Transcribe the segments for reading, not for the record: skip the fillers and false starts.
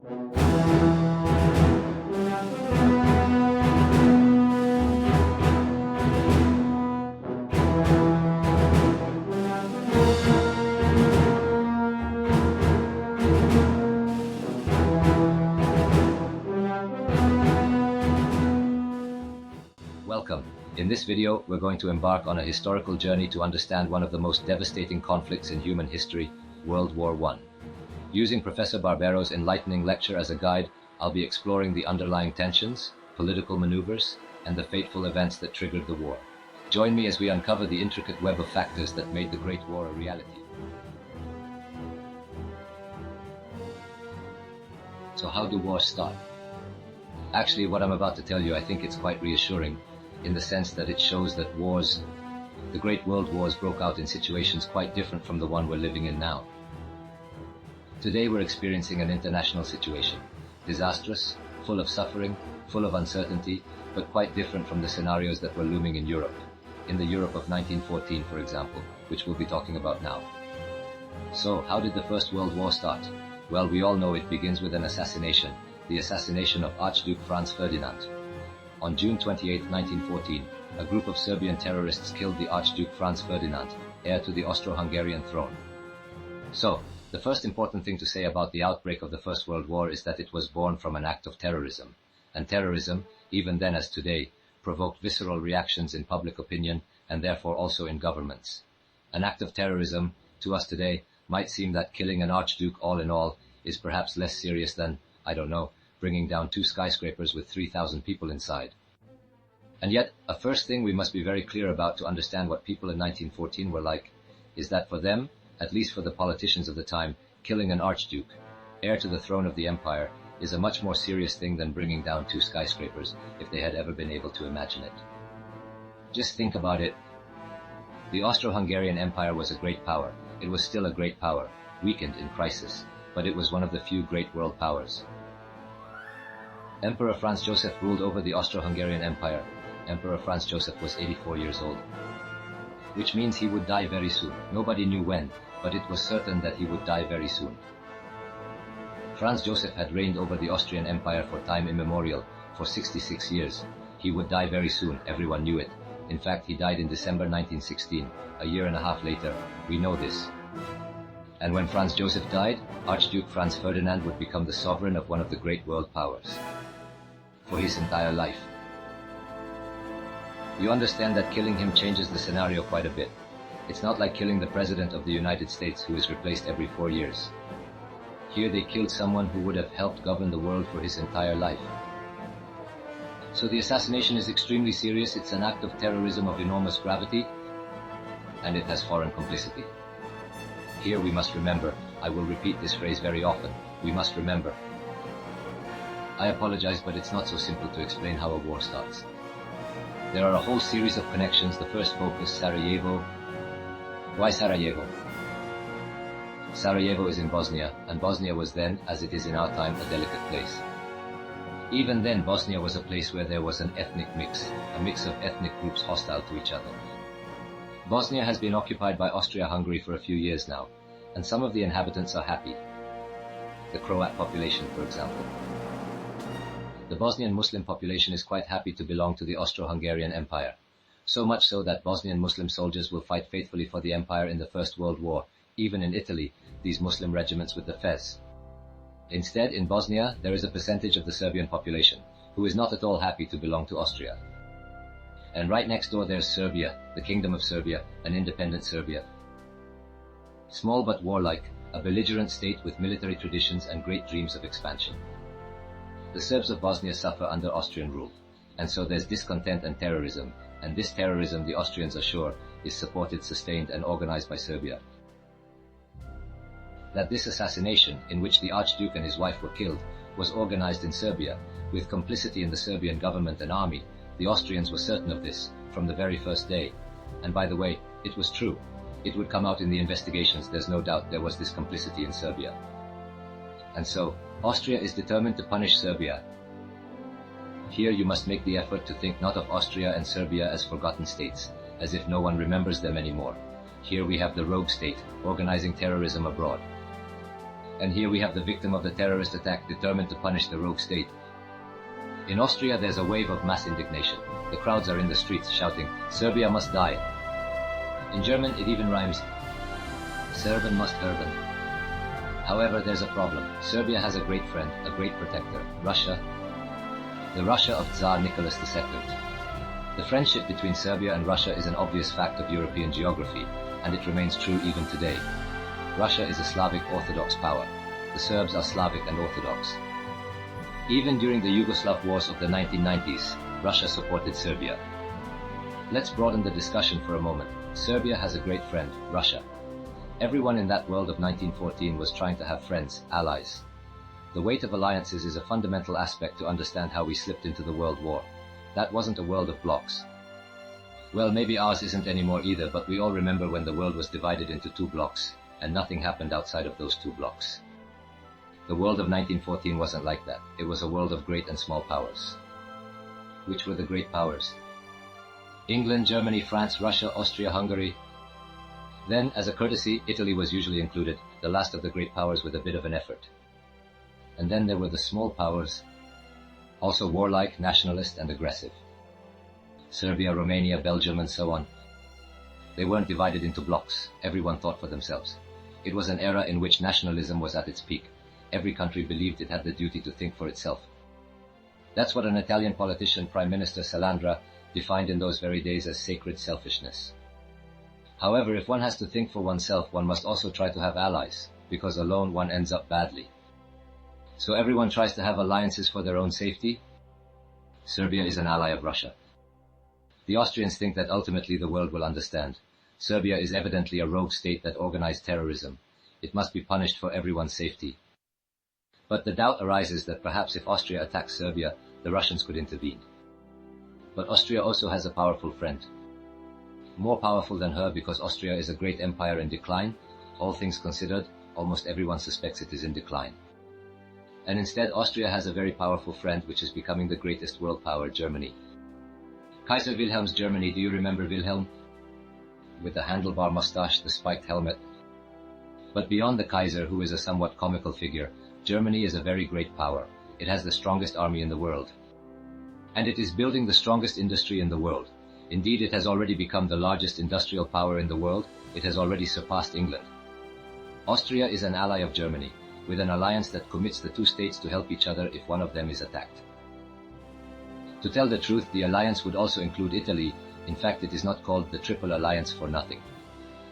Welcome. In this video, we're going to embark on a historical journey to understand one of the most devastating conflicts in human history, World War I. Using Professor Barbero's enlightening lecture as a guide, I'll be exploring the underlying tensions, political maneuvers, and the fateful events that triggered the war. Join me as we uncover the intricate web of factors that made the Great War a reality. So how do wars start? Actually, what I'm about to tell you, I think it's quite reassuring, in the sense that it shows that the Great World Wars broke out in situations quite different from the one we're living in now. Today we're experiencing an international situation, disastrous, full of suffering, full of uncertainty, but quite different from the scenarios that were looming in Europe, in the Europe of 1914, for example, which we'll be talking about now. So, how did the First World War start? Well, we all know it begins with an assassination, the assassination of Archduke Franz Ferdinand. On June 28, 1914, a group of Serbian terrorists killed the Archduke Franz Ferdinand, heir to the Austro-Hungarian throne. So, the first important thing to say about the outbreak of the First World War is that it was born from an act of terrorism. And terrorism, even then as today, provoked visceral reactions in public opinion and therefore also in governments. An act of terrorism, to us today, might seem that killing an archduke all in all is perhaps less serious than, I don't know, bringing down 2 skyscrapers with 3,000 people inside. And yet, a first thing we must be very clear about to understand what people in 1914 were like, is that for them, at least for the politicians of the time, killing an archduke, heir to the throne of the empire, is a much more serious thing than bringing down 2 skyscrapers, if they had ever been able to imagine it. Just think about it. The Austro-Hungarian Empire was a great power. It was still a great power, weakened in crisis, but it was one of the few great world powers. Emperor Franz Joseph ruled over the Austro-Hungarian Empire. Emperor Franz Joseph was 84 years old, which means he would die very soon. Nobody knew when, but it was certain that he would die very soon. Franz Joseph had reigned over the Austrian Empire for time immemorial, for 66 years. He would die very soon, everyone knew it. In fact, he died in December 1916, a year and a half later. We know this. And when Franz Joseph died, Archduke Franz Ferdinand would become the sovereign of one of the great world powers for his entire life. You understand that killing him changes the scenario quite a bit. It's not like killing the President of the United States, who is replaced every 4 years. Here they killed someone who would have helped govern the world for his entire life. So the assassination is extremely serious. It's an act of terrorism of enormous gravity, and it has foreign complicity. Here we must remember, I will repeat this phrase very often, we must remember. I apologize, but it's not so simple to explain how a war starts. There are a whole series of connections. The first focus, Sarajevo. Why Sarajevo? Sarajevo is in Bosnia, and Bosnia was then, as it is in our time, a delicate place. Even then, Bosnia was a place where there was an ethnic mix, a mix of ethnic groups hostile to each other. Bosnia has been occupied by Austria-Hungary for a few years now, and some of the inhabitants are happy. The Croat population, for example. The Bosnian Muslim population is quite happy to belong to the Austro-Hungarian Empire. So much so that Bosnian Muslim soldiers will fight faithfully for the empire in the First World War, even in Italy, these Muslim regiments with the fez. Instead, in Bosnia, there is a percentage of the Serbian population, who is not at all happy to belong to Austria. And right next door there's Serbia, the Kingdom of Serbia, an independent Serbia. Small but warlike, a belligerent state with military traditions and great dreams of expansion. The Serbs of Bosnia suffer under Austrian rule, and so there's discontent and terrorism, and this terrorism, the Austrians are sure, is supported, sustained and organized by Serbia. That this assassination, in which the Archduke and his wife were killed, was organized in Serbia, with complicity in the Serbian government and army, the Austrians were certain of this, from the very first day. And by the way, it was true. It would come out in the investigations, there's no doubt there was this complicity in Serbia. And so, Austria is determined to punish Serbia. Here you must make the effort to think not of Austria and Serbia as forgotten states, as if no one remembers them anymore. Here we have the rogue state, organizing terrorism abroad. And here we have the victim of the terrorist attack determined to punish the rogue state. In Austria, there's a wave of mass indignation. The crowds are in the streets shouting, "Serbia must die." In German, it even rhymes, "Serben must herben." However, there's a problem. Serbia has a great friend, a great protector, Russia, the Russia of Tsar Nicholas II. The friendship between Serbia and Russia is an obvious fact of European geography, and it remains true even today. Russia is a Slavic Orthodox power. The Serbs are Slavic and Orthodox. Even during the Yugoslav wars of the 1990s, Russia supported Serbia. Let's broaden the discussion for a moment. Serbia has a great friend, Russia. Everyone in that world of 1914 was trying to have friends, allies. The weight of alliances is a fundamental aspect to understand how we slipped into the World War. That wasn't a world of blocks. Well, maybe ours isn't anymore either, but we all remember when the world was divided into two blocks, and nothing happened outside of those two blocks. The world of 1914 wasn't like that. It was a world of great and small powers. Which were the great powers? England, Germany, France, Russia, Austria, Hungary. Then, as a courtesy, Italy was usually included, the last of the great powers with a bit of an effort. And then there were the small powers, also warlike, nationalist, and aggressive. Serbia, Romania, Belgium, and so on. They weren't divided into blocks. Everyone thought for themselves. It was an era in which nationalism was at its peak. Every country believed it had the duty to think for itself. That's what an Italian politician, Prime Minister Salandra, defined in those very days as sacred selfishness. However, if one has to think for oneself, one must also try to have allies, because alone one ends up badly. So everyone tries to have alliances for their own safety. Serbia is an ally of Russia. The Austrians think that ultimately the world will understand. Serbia is evidently a rogue state that organized terrorism. It must be punished for everyone's safety. But the doubt arises that perhaps if Austria attacks Serbia, the Russians could intervene. But Austria also has a powerful friend. More powerful than her because Austria is a great empire in decline. All things considered, almost everyone suspects it is in decline. And instead, Austria has a very powerful friend which is becoming the greatest world power, Germany. Kaiser Wilhelm's Germany, do you remember Wilhelm? With the handlebar mustache, the spiked helmet. But beyond the Kaiser, who is a somewhat comical figure, Germany is a very great power. It has the strongest army in the world. And it is building the strongest industry in the world. Indeed, it has already become the largest industrial power in the world. It has already surpassed England. Austria is an ally of Germany, with an alliance that commits the two states to help each other if one of them is attacked. To tell the truth, the alliance would also include Italy. In fact, it is not called the Triple Alliance for nothing.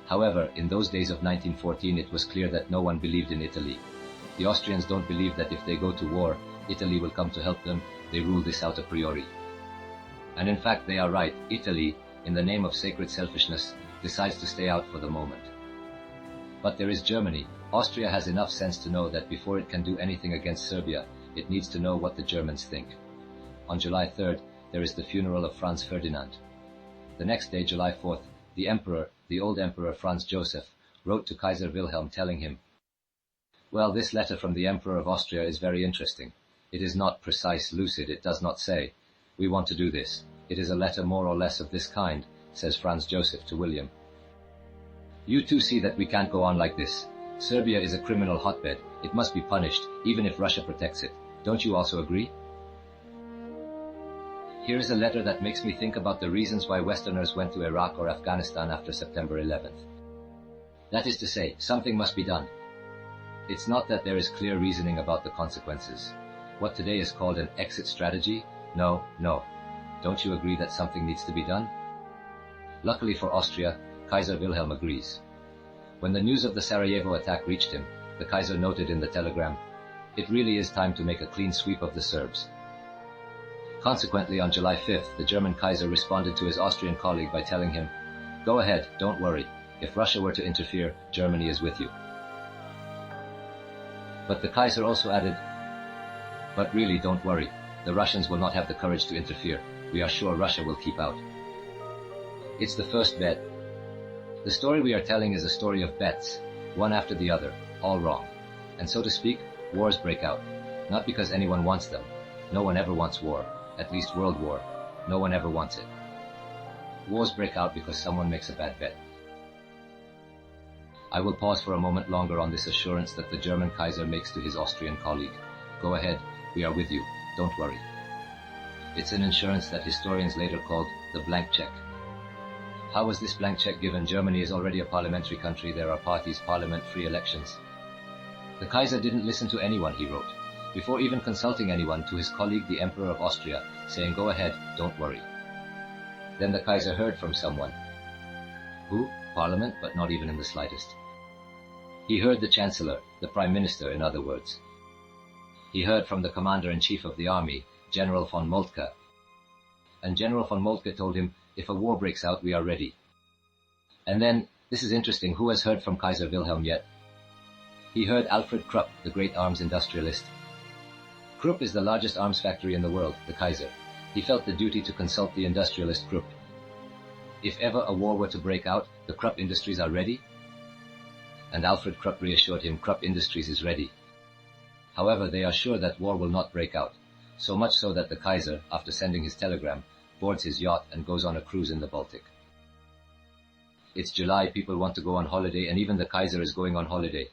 However, in those days of 1914, it was clear that no one believed in Italy. The Austrians don't believe that if they go to war, Italy will come to help them. They rule this out a priori. And in fact, they are right. Italy, in the name of sacred selfishness, decides to stay out for the moment. But there is Germany. Austria has enough sense to know that before it can do anything against Serbia, it needs to know what the Germans think. On July 3rd, there is the funeral of Franz Ferdinand. The next day, July 4th, the Emperor, the old Emperor Franz Joseph, wrote to Kaiser Wilhelm telling him, "Well, this letter from the Emperor of Austria is very interesting. It is not precise, lucid, it does not say, 'We want to do this.' It is a letter more or less of this kind," says Franz Joseph to William. "You too see that we can't go on like this. Serbia is a criminal hotbed. It must be punished, even if Russia protects it. Don't you also agree?" Here is a letter that makes me think about the reasons why Westerners went to Iraq or Afghanistan after September 11th. That is to say, something must be done. It's not that there is clear reasoning about the consequences. What today is called an exit strategy? No. Don't you agree that something needs to be done? Luckily for Austria, Kaiser Wilhelm agrees. When the news of the Sarajevo attack reached him, the Kaiser noted in the telegram, "It really is time to make a clean sweep of the Serbs." Consequently, on July 5th, the German Kaiser responded to his Austrian colleague by telling him, "Go ahead, don't worry. If Russia were to interfere, Germany is with you." But the Kaiser also added, "But really, don't worry. The Russians will not have the courage to interfere. We are sure Russia will keep out." It's the first bet. The story we are telling is a story of bets, one after the other, all wrong. And so to speak, wars break out. Not because anyone wants them. No one ever wants war. At least world war. No one ever wants it. Wars break out because someone makes a bad bet. I will pause for a moment longer on this assurance that the German Kaiser makes to his Austrian colleague. Go ahead, we are with you, don't worry. It's an insurance that historians later called the blank check. How was this blank check given? Germany is already a parliamentary country, there are parties, parliament, free elections. The Kaiser didn't listen to anyone, he wrote, before even consulting anyone, to his colleague the Emperor of Austria, saying go ahead, don't worry. Then the Kaiser heard from someone. Who? Parliament, but not even in the slightest. He heard the Chancellor, the Prime Minister in other words. He heard from the Commander-in-Chief of the Army, General von Moltke. And General von Moltke told him, if a war breaks out, we are ready. And then, this is interesting, who has heard from Kaiser Wilhelm yet? He heard Alfred Krupp, the great arms industrialist. Krupp is the largest arms factory in the world, the Kaiser. He felt the duty to consult the industrialist Krupp. If ever a war were to break out, the Krupp Industries are ready? And Alfred Krupp reassured him Krupp Industries is ready. However, they are sure that war will not break out, so much so that the Kaiser, after sending his telegram, boards his yacht and goes on a cruise in the Baltic. It's July, people want to go on holiday, and even the Kaiser is going on holiday.